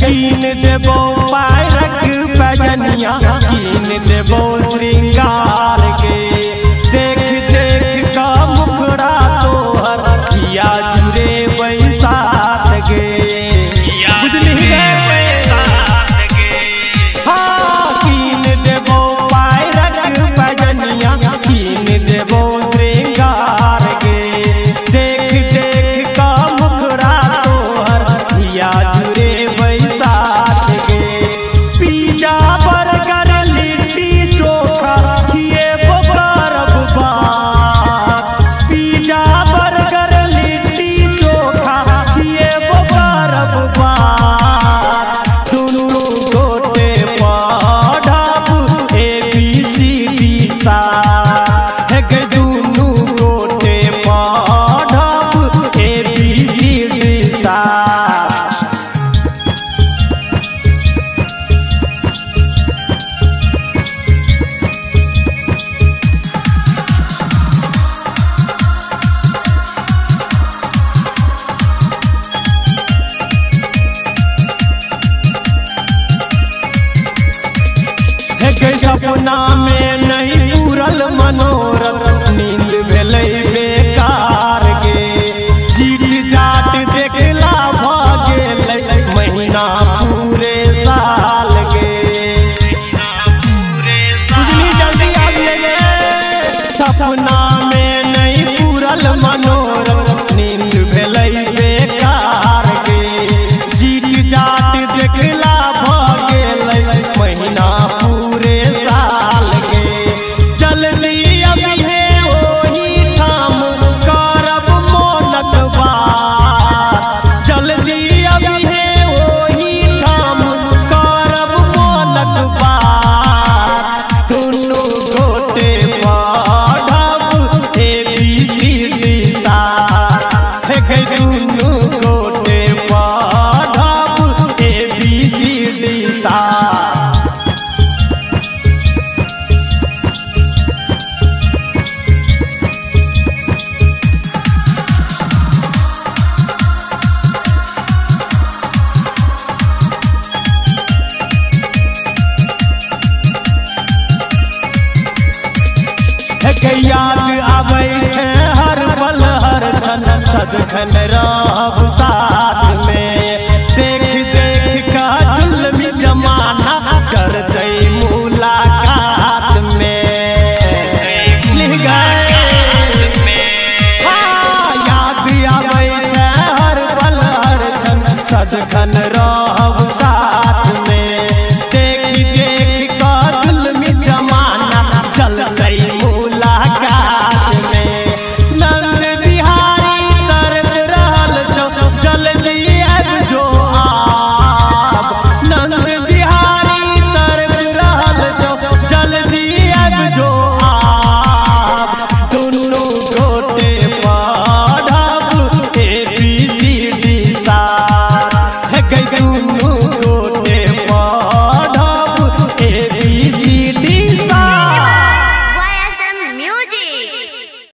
कीन देबो पायरक पैजनिया कीन देबो श्रृंगार के देख देख का मुखड़ा तोहर किया जुरे बैसात गे बुझली हाँ कीन देबो पायरक पैजनिया कीन देबो श्रृंगार के देख देख का मुखड़ा तोहर किया जुरे बैसात गे पिज्जा बर्गर लिट्टी चोखा खिएबो करब बात पिज्जा बर्गर लिट्टी चोखा खिएबो करब बात दुनू गोटे पढ़ब ABCD साथ हे दुनू गोटे पढ़ब ABCD साथ सपना में नहीं पूरल मनोरथ नींद भेलै बेकार के जीत जाट देखला भ गेलै महीना पूरे साल के बुझली जल्दी आबिए गे सपना में नहीं पूरल मनोरथ नींद भेलै बेकार के जीत जाट देखला भ गेलै महीना पूरे साल के जल्दी अभी है ओही ठाम करब मोनक बात जल्दी अभी है ओही ठाम करब मोनक बात दुनू गोटे पढ़ब ABCD साथ हे दुनू गोटे पढ़ब ABCD साथ याद आबै है हर पल हर क्षण सदखन रहब साथ में देख देख का जुल्मी जमाना करतै मुलाकात में लिख गए याद आबै है हर पल हर क्षण सदखन रहब साथ